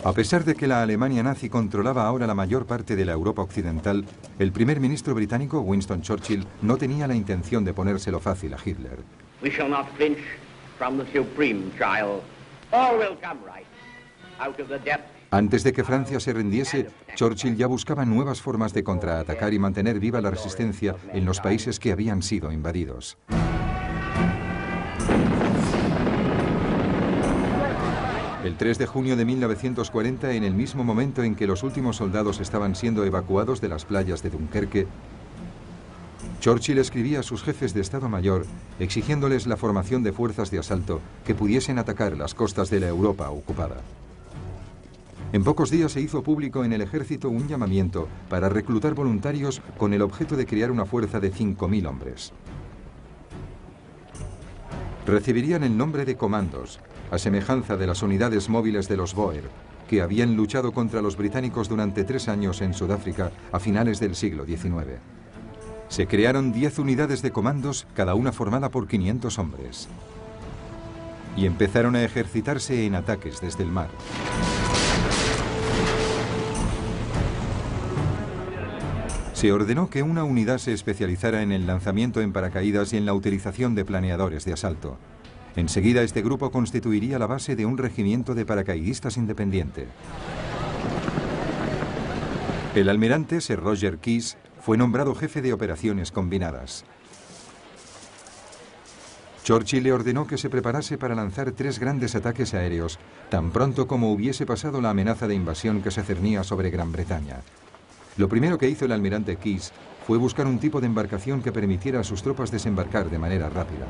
A pesar de que la Alemania nazi controlaba ahora la mayor parte de la Europa occidental, el primer ministro británico, Winston Churchill, no tenía la intención de ponérselo fácil a Hitler. We shall not flinch from the supreme trial. All will come right out of the depths. Antes de que Francia se rindiese, Churchill ya buscaba nuevas formas de contraatacar y mantener viva la resistencia en los países que habían sido invadidos. El 3 de junio de 1940, en el mismo momento en que los últimos soldados estaban siendo evacuados de las playas de Dunkerque, Churchill escribía a sus jefes de Estado Mayor exigiéndoles la formación de fuerzas de asalto que pudiesen atacar las costas de la Europa ocupada. En pocos días se hizo público en el ejército un llamamiento para reclutar voluntarios con el objeto de crear una fuerza de 5.000 hombres. Recibirían el nombre de comandos, a semejanza de las unidades móviles de los Boer, que habían luchado contra los británicos durante 3 años en Sudáfrica a finales del siglo XIX. Se crearon 10 unidades de comandos, cada una formada por 500 hombres. Y empezaron a ejercitarse en ataques desde el mar. Se ordenó que una unidad se especializara en el lanzamiento en paracaídas y en la utilización de planeadores de asalto. Enseguida este grupo constituiría la base de un regimiento de paracaidistas independiente. El almirante Sir Roger Keyes fue nombrado jefe de operaciones combinadas. Churchill le ordenó que se preparase para lanzar 3 grandes ataques aéreos, tan pronto como hubiese pasado la amenaza de invasión que se cernía sobre Gran Bretaña. Lo primero que hizo el almirante Keyes fue buscar un tipo de embarcación que permitiera a sus tropas desembarcar de manera rápida.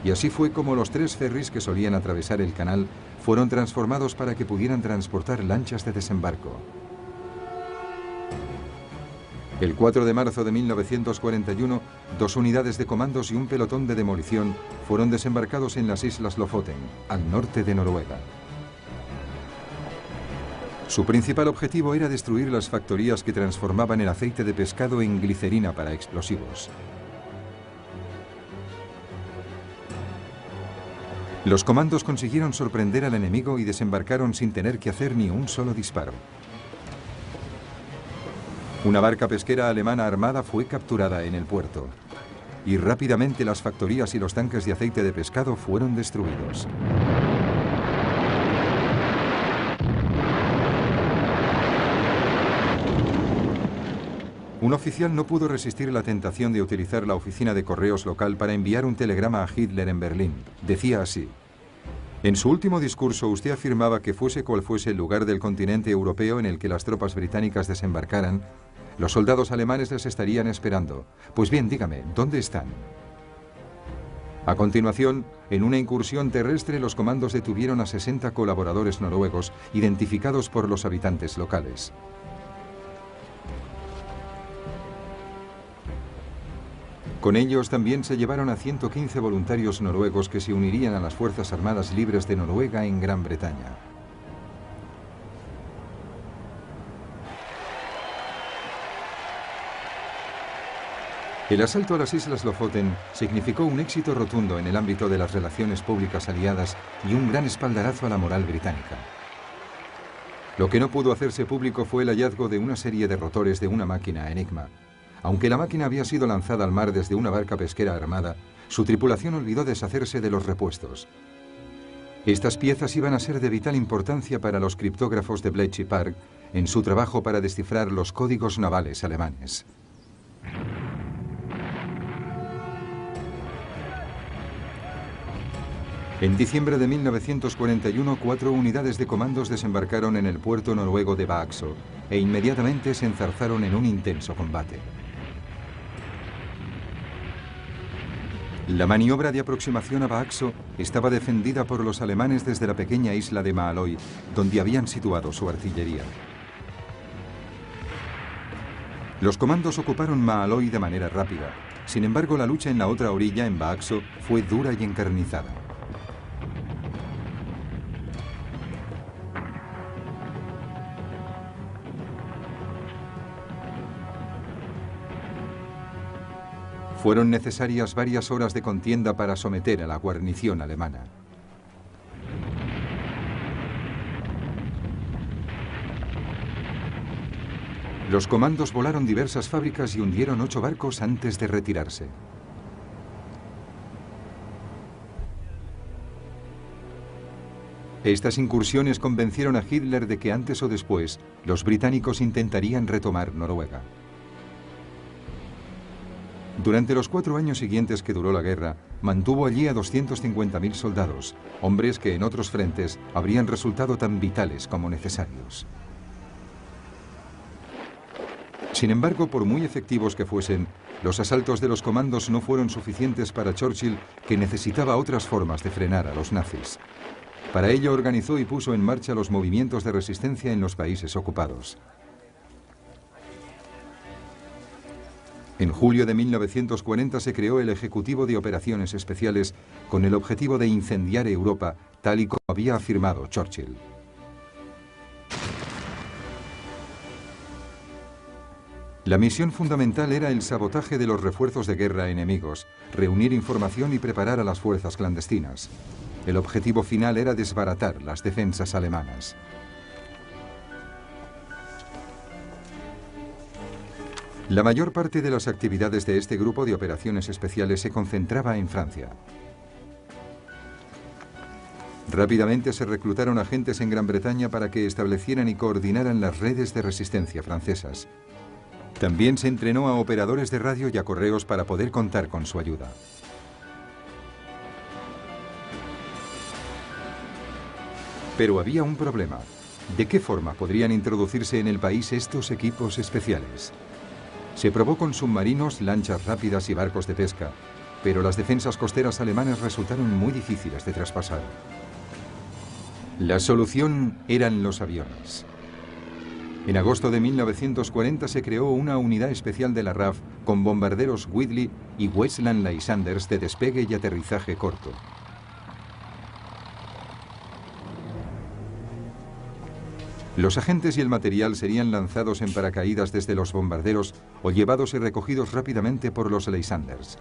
Y así fue como los 3 ferries que solían atravesar el canal fueron transformados para que pudieran transportar lanchas de desembarco. El 4 de marzo de 1941, 2 unidades de comandos y un pelotón de demolición fueron desembarcados en las Islas Lofoten, al norte de Noruega. Su principal objetivo era destruir las factorías que transformaban el aceite de pescado en glicerina para explosivos. Los comandos consiguieron sorprender al enemigo y desembarcaron sin tener que hacer ni un solo disparo. Una barca pesquera alemana armada fue capturada en el puerto. Y rápidamente las factorías y los tanques de aceite de pescado fueron destruidos. Un oficial no pudo resistir la tentación de utilizar la oficina de correos local para enviar un telegrama a Hitler en Berlín. Decía así: en su último discurso usted afirmaba que fuese cual fuese el lugar del continente europeo en el que las tropas británicas desembarcaran, los soldados alemanes les estarían esperando. Pues bien, dígame, ¿dónde están? A continuación, en una incursión terrestre, los comandos detuvieron a 60 colaboradores noruegos identificados por los habitantes locales. Con ellos también se llevaron a 115 voluntarios noruegos que se unirían a las Fuerzas Armadas Libres de Noruega en Gran Bretaña. El asalto a las Islas Lofoten significó un éxito rotundo en el ámbito de las relaciones públicas aliadas y un gran espaldarazo a la moral británica. Lo que no pudo hacerse público fue el hallazgo de una serie de rotores de una máquina Enigma. Aunque la máquina había sido lanzada al mar desde una barca pesquera armada, su tripulación olvidó deshacerse de los repuestos. Estas piezas iban a ser de vital importancia para los criptógrafos de Bletchley Park en su trabajo para descifrar los códigos navales alemanes. En diciembre de 1941, 4 unidades de comandos desembarcaron en el puerto noruego de Vaxo e inmediatamente se enzarzaron en un intenso combate. La maniobra de aproximación a Vaxo estaba defendida por los alemanes desde la pequeña isla de Maaløy, donde habían situado su artillería. Los comandos ocuparon Maaløy de manera rápida. Sin embargo, la lucha en la otra orilla, en Vaxo, fue dura y encarnizada. Fueron necesarias varias horas de contienda para someter a la guarnición alemana. Los comandos volaron diversas fábricas y hundieron 8 barcos antes de retirarse. Estas incursiones convencieron a Hitler de que antes o después los británicos intentarían retomar Noruega. Durante los 4 años siguientes que duró la guerra, mantuvo allí a 250.000 soldados, hombres que en otros frentes habrían resultado tan vitales como necesarios. Sin embargo, por muy efectivos que fuesen, los asaltos de los comandos no fueron suficientes para Churchill, que necesitaba otras formas de frenar a los nazis. Para ello organizó y puso en marcha los movimientos de resistencia en los países ocupados. En julio de 1940 se creó el Ejecutivo de Operaciones Especiales con el objetivo de incendiar Europa, tal y como había afirmado Churchill. La misión fundamental era el sabotaje de los refuerzos de guerra enemigos, reunir información y preparar a las fuerzas clandestinas. El objetivo final era desbaratar las defensas alemanas. La mayor parte de las actividades de este grupo de operaciones especiales se concentraba en Francia. Rápidamente se reclutaron agentes en Gran Bretaña para que establecieran y coordinaran las redes de resistencia francesas. También se entrenó a operadores de radio y a correos para poder contar con su ayuda. Pero había un problema. ¿De qué forma podrían introducirse en el país estos equipos especiales? Se probó con submarinos, lanchas rápidas y barcos de pesca, pero las defensas costeras alemanas resultaron muy difíciles de traspasar. La solución eran los aviones. En agosto de 1940 se creó una unidad especial de la RAF con bombarderos Whitley y Westland Lysander de despegue y aterrizaje corto. Los agentes y el material serían lanzados en paracaídas desde los bombarderos o llevados y recogidos rápidamente por los Lysanders.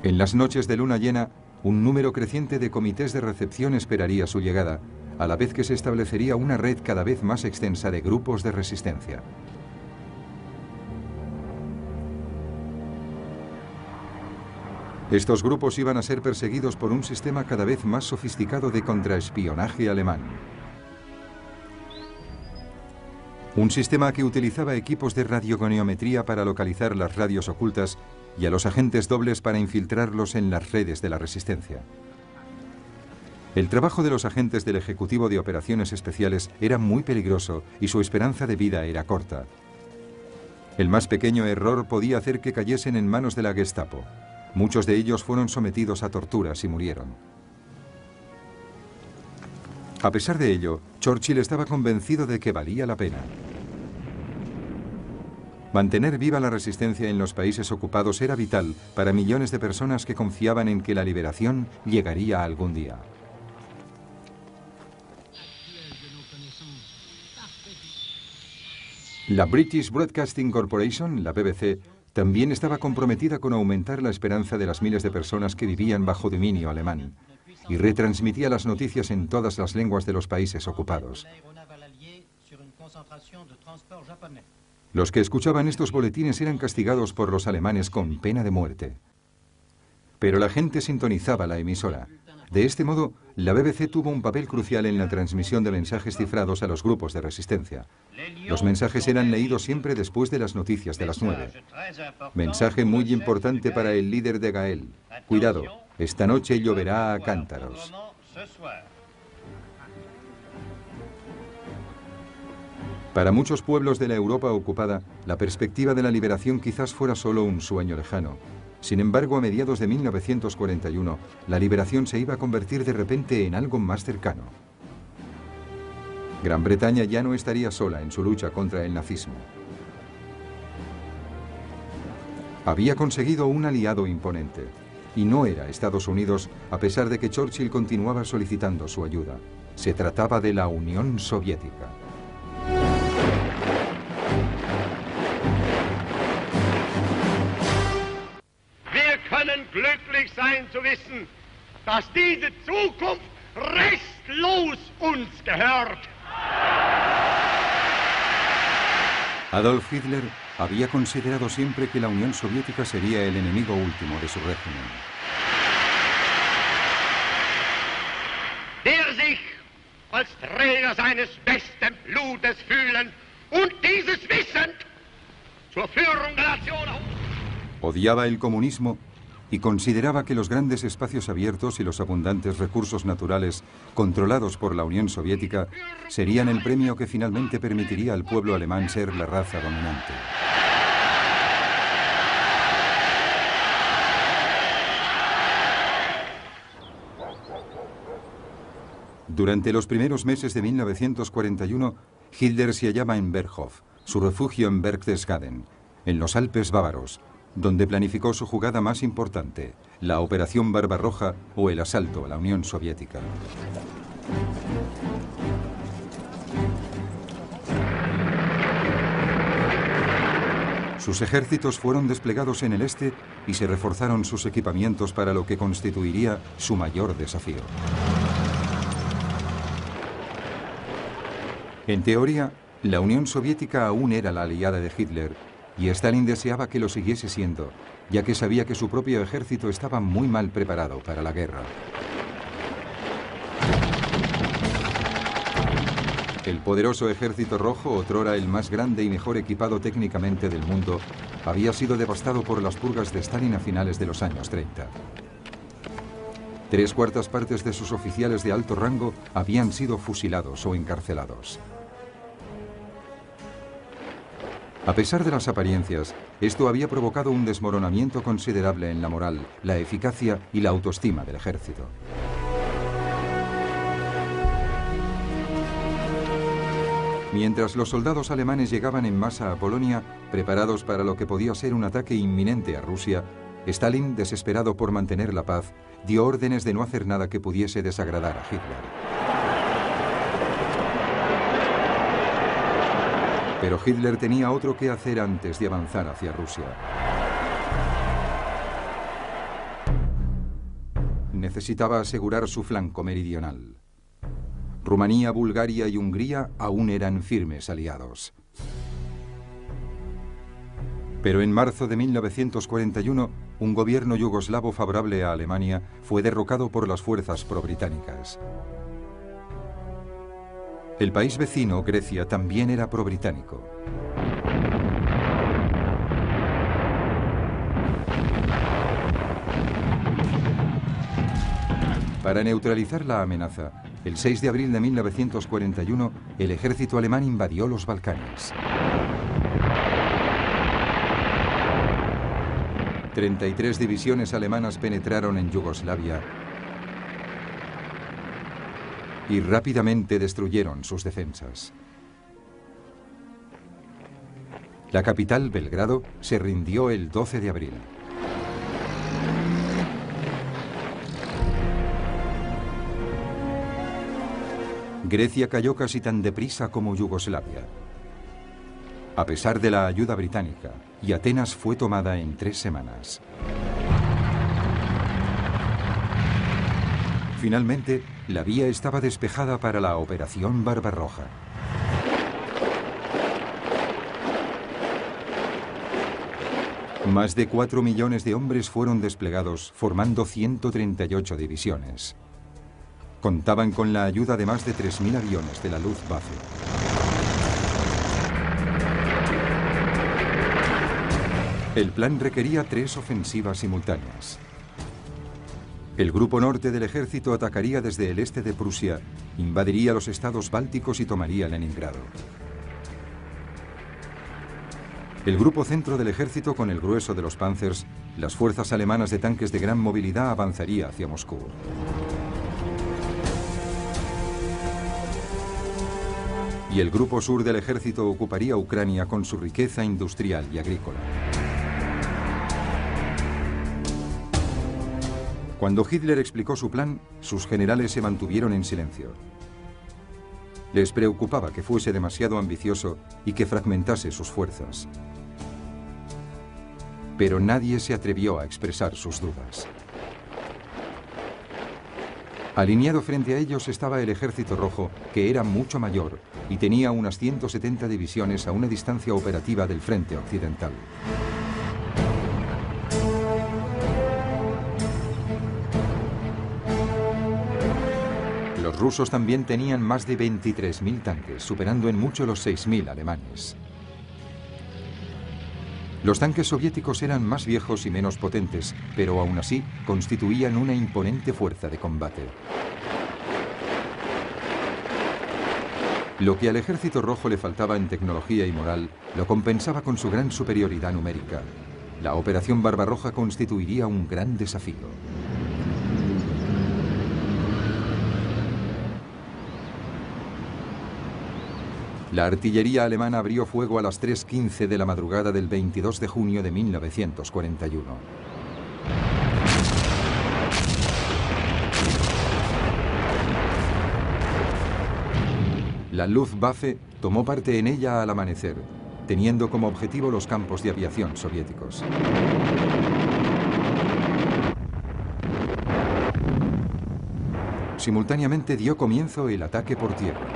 En las noches de luna llena, un número creciente de comités de recepción esperaría su llegada, a la vez que se establecería una red cada vez más extensa de grupos de resistencia. Estos grupos iban a ser perseguidos por un sistema cada vez más sofisticado de contraespionaje alemán. Un sistema que utilizaba equipos de radiogoniometría para localizar las radios ocultas y a los agentes dobles para infiltrarlos en las redes de la resistencia. El trabajo de los agentes del Ejecutivo de Operaciones Especiales era muy peligroso y su esperanza de vida era corta. El más pequeño error podía hacer que cayesen en manos de la Gestapo. Muchos de ellos fueron sometidos a torturas y murieron. A pesar de ello, Churchill estaba convencido de que valía la pena. Mantener viva la resistencia en los países ocupados era vital para millones de personas que confiaban en que la liberación llegaría algún día. La British Broadcasting Corporation, la BBC, también estaba comprometida con aumentar la esperanza de las miles de personas que vivían bajo dominio alemán y retransmitía las noticias en todas las lenguas de los países ocupados. Los que escuchaban estos boletines eran castigados por los alemanes con pena de muerte. Pero la gente sintonizaba la emisora. De este modo, la BBC tuvo un papel crucial en la transmisión de mensajes cifrados a los grupos de resistencia. Los mensajes eran leídos siempre después de las noticias de las 9. Mensaje muy importante para el líder de Gael. Cuidado, esta noche lloverá a cántaros. Para muchos pueblos de la Europa ocupada, la perspectiva de la liberación quizás fuera solo un sueño lejano. Sin embargo, a mediados de 1941, la liberación se iba a convertir de repente en algo más cercano. Gran Bretaña ya no estaría sola en su lucha contra el nazismo. Había conseguido un aliado imponente, y no era Estados Unidos, a pesar de que Churchill continuaba solicitando su ayuda. Se trataba de la Unión Soviética. Wir können glücklich sein zu wissen, dass diese Zukunft restlos uns gehört. Adolf Hitler había considerado siempre que la Unión Soviética sería el enemigo último de su régimen. Der sich als Träger seines besten Blutes fühlen und dieses wissend zur Führung der Nation. Odiaba el comunismo y consideraba que los grandes espacios abiertos y los abundantes recursos naturales controlados por la Unión Soviética serían el premio que finalmente permitiría al pueblo alemán ser la raza dominante. Durante los primeros meses de 1941, Hitler se hallaba en Berghof, su refugio en Berchtesgaden, en los Alpes bávaros, donde planificó su jugada más importante, la Operación Barbarroja o el asalto a la Unión Soviética. Sus ejércitos fueron desplegados en el este y se reforzaron sus equipamientos para lo que constituiría su mayor desafío. En teoría, la Unión Soviética aún era la aliada de Hitler y Stalin deseaba que lo siguiese siendo, ya que sabía que su propio ejército estaba muy mal preparado para la guerra. El poderoso Ejército Rojo, otrora el más grande y mejor equipado técnicamente del mundo, había sido devastado por las purgas de Stalin a finales de los años 30. 3/4 partes de sus oficiales de alto rango habían sido fusilados o encarcelados. A pesar de las apariencias, esto había provocado un desmoronamiento considerable en la moral, la eficacia y la autoestima del ejército. Mientras los soldados alemanes llegaban en masa a Polonia, preparados para lo que podía ser un ataque inminente a Rusia, Stalin, desesperado por mantener la paz, dio órdenes de no hacer nada que pudiese desagradar a Hitler. Pero Hitler tenía otro que hacer antes de avanzar hacia Rusia. Necesitaba asegurar su flanco meridional. Rumanía, Bulgaria y Hungría aún eran firmes aliados. Pero en marzo de 1941, un gobierno yugoslavo favorable a Alemania fue derrocado por las fuerzas pro-británicas. El país vecino, Grecia, también era pro-británico. Para neutralizar la amenaza, el 6 de abril de 1941, el ejército alemán invadió los Balcanes. 33 divisiones alemanas penetraron en Yugoslavia y rápidamente destruyeron sus defensas. La capital, Belgrado, se rindió el 12 de abril. Grecia cayó casi tan deprisa como Yugoslavia, a pesar de la ayuda británica, y Atenas fue tomada en 3 semanas. Finalmente, la vía estaba despejada para la Operación Barbarroja. Más de 4 millones de hombres fueron desplegados, formando 138 divisiones. Contaban con la ayuda de más de 3.000 aviones de la Luftwaffe. El plan requería 3 ofensivas simultáneas. El grupo norte del ejército atacaría desde el este de Prusia, invadiría los estados bálticos y tomaría Leningrado. El grupo centro del ejército, con el grueso de los Panzers, las fuerzas alemanas de tanques de gran movilidad, avanzaría hacia Moscú. Y el grupo sur del ejército ocuparía Ucrania con su riqueza industrial y agrícola. Cuando Hitler explicó su plan, sus generales se mantuvieron en silencio. Les preocupaba que fuese demasiado ambicioso y que fragmentase sus fuerzas. Pero nadie se atrevió a expresar sus dudas. Alineado frente a ellos estaba el Ejército Rojo, que era mucho mayor y tenía unas 170 divisiones a una distancia operativa del frente occidental. Los rusos también tenían más de 23.000 tanques, superando en mucho los 6.000 alemanes. Los tanques soviéticos eran más viejos y menos potentes, pero aún así constituían una imponente fuerza de combate. Lo que al Ejército Rojo le faltaba en tecnología y moral, lo compensaba con su gran superioridad numérica. La Operación Barbarroja constituiría un gran desafío. La artillería alemana abrió fuego a las 3:15 de la madrugada del 22 de junio de 1941. La Luftwaffe tomó parte en ella al amanecer, teniendo como objetivo los campos de aviación soviéticos. Simultáneamente dio comienzo el ataque por tierra.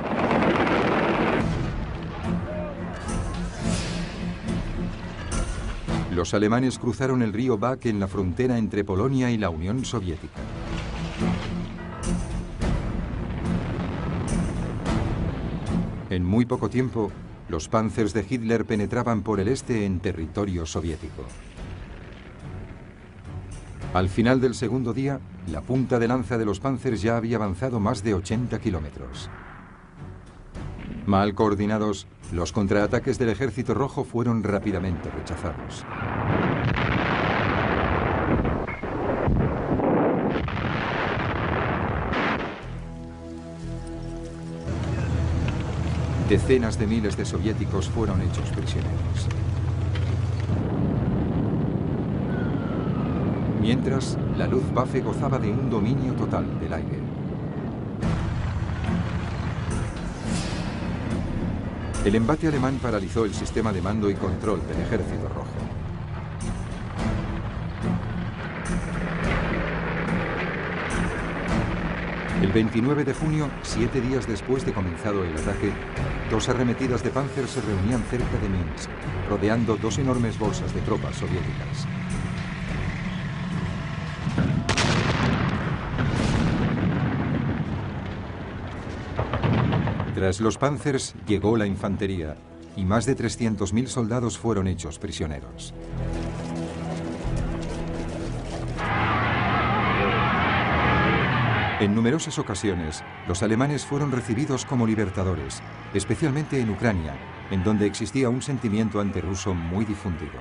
Los alemanes cruzaron el río Bak en la frontera entre Polonia y la Unión Soviética. En muy poco tiempo, los Panzers de Hitler penetraban por el este en territorio soviético. Al final del segundo día, la punta de lanza de los Panzers ya había avanzado más de 80 kilómetros. Mal coordinados, los contraataques del Ejército Rojo fueron rápidamente rechazados. Decenas de miles de soviéticos fueron hechos prisioneros. Mientras, la Luftwaffe gozaba de un dominio total del aire. El embate alemán paralizó el sistema de mando y control del Ejército Rojo. El 29 de junio, 7 días después de comenzado el ataque, dos arremetidas de Panzer se reunían cerca de Minsk, rodeando dos enormes bolsas de tropas soviéticas. Tras los Panzers llegó la infantería y más de 300.000 soldados fueron hechos prisioneros. En numerosas ocasiones, los alemanes fueron recibidos como libertadores, especialmente en Ucrania, en donde existía un sentimiento antirruso muy difundido.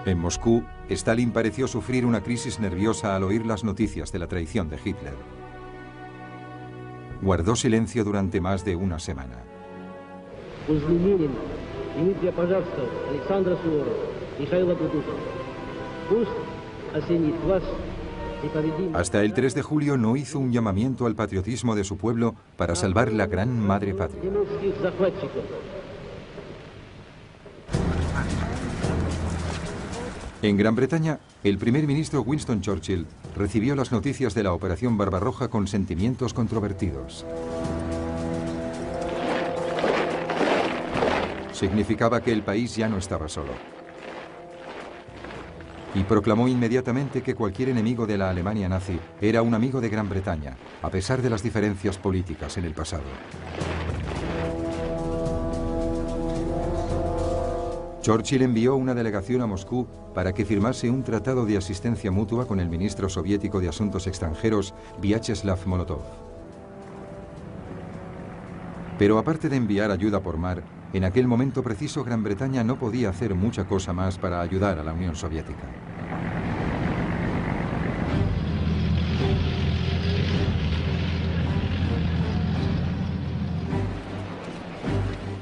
En Moscú, Stalin pareció sufrir una crisis nerviosa al oír las noticias de la traición de Hitler. Guardó silencio durante más de una semana. Hasta el 3 de julio no hizo un llamamiento al patriotismo de su pueblo para salvar la gran madre patria. En Gran Bretaña, el primer ministro Winston Churchill recibió las noticias de la Operación Barbarroja con sentimientos controvertidos. Significaba que el país ya no estaba solo. Y proclamó inmediatamente que cualquier enemigo de la Alemania nazi era un amigo de Gran Bretaña, a pesar de las diferencias políticas en el pasado. Churchill envió una delegación a Moscú para que firmase un tratado de asistencia mutua con el ministro soviético de Asuntos Extranjeros, Vyacheslav Molotov. Pero aparte de enviar ayuda por mar, en aquel momento preciso Gran Bretaña no podía hacer mucha cosa más para ayudar a la Unión Soviética.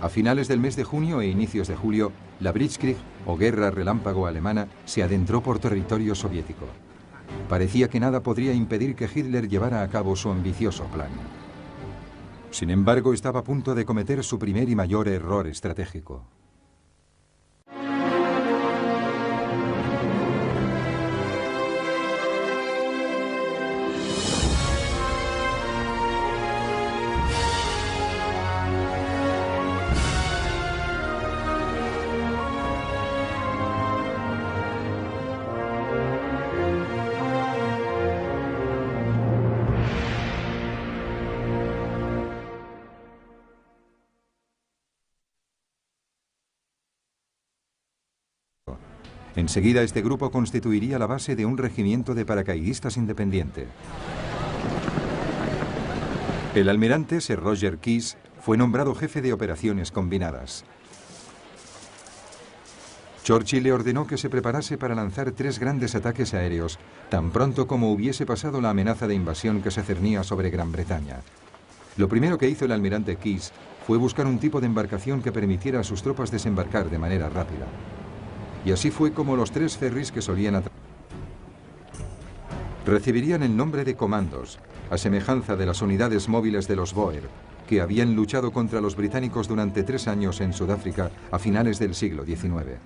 A finales del mes de junio e inicios de julio, la Blitzkrieg, o guerra relámpago alemana, se adentró por territorio soviético. Parecía que nada podría impedir que Hitler llevara a cabo su ambicioso plan. Sin embargo, estaba a punto de cometer su primer y mayor error estratégico. Enseguida este grupo constituiría la base de un regimiento de paracaidistas independiente. El almirante Sir Roger Keyes fue nombrado jefe de operaciones combinadas. Churchill le ordenó que se preparase para lanzar 3 grandes ataques aéreos, tan pronto como hubiese pasado la amenaza de invasión que se cernía sobre Gran Bretaña. Lo primero que hizo el almirante Keyes fue buscar un tipo de embarcación que permitiera a sus tropas desembarcar de manera rápida. Y así fue como los 3 ferries que solían atracar recibirían el nombre de comandos, a semejanza de las unidades móviles de los Boer, que habían luchado contra los británicos durante 3 años en Sudáfrica a finales del siglo XIX.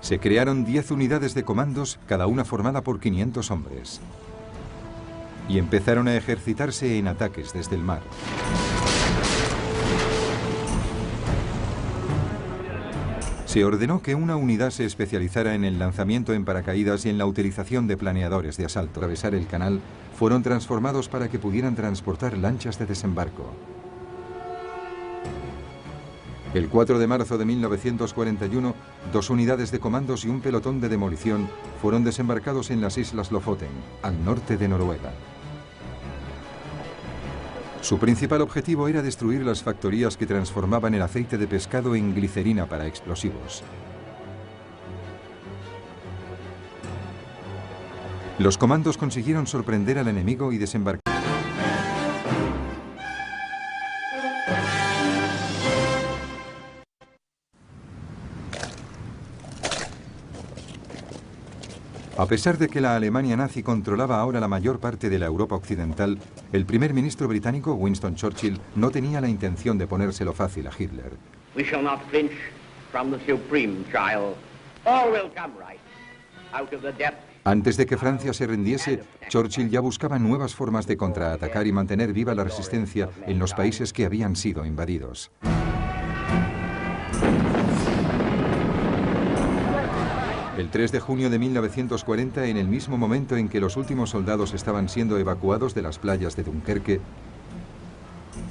Se crearon 10 unidades de comandos, cada una formada por 500 hombres. Y empezaron a ejercitarse en ataques desde el mar. Se ordenó que una unidad se especializara en el lanzamiento en paracaídas y en la utilización de planeadores de asalto. Al atravesar el canal, fueron transformados para que pudieran transportar lanchas de desembarco. El 4 de marzo de 1941, 2 unidades de comandos y un pelotón de demolición fueron desembarcados en las Islas Lofoten, al norte de Noruega. Su principal objetivo era destruir las factorías que transformaban el aceite de pescado en glicerina para explosivos. Los comandos consiguieron sorprender al enemigo y desembarcar. A pesar de que la Alemania nazi controlaba ahora la mayor parte de la Europa occidental, el primer ministro británico, Winston Churchill, no tenía la intención de ponérselo fácil a Hitler. We shall not flinch from the supreme trial. All will come right out of the depths. Antes de que Francia se rindiese, Churchill ya buscaba nuevas formas de contraatacar y mantener viva la resistencia en los países que habían sido invadidos. El 3 de junio de 1940, en el mismo momento en que los últimos soldados estaban siendo evacuados de las playas de Dunkerque,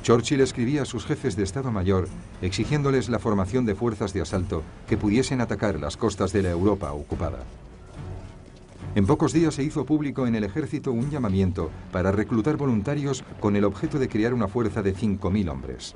Churchill escribía a sus jefes de Estado Mayor exigiéndoles la formación de fuerzas de asalto que pudiesen atacar las costas de la Europa ocupada. En pocos días se hizo público en el ejército un llamamiento para reclutar voluntarios con el objeto de crear una fuerza de 5.000 hombres.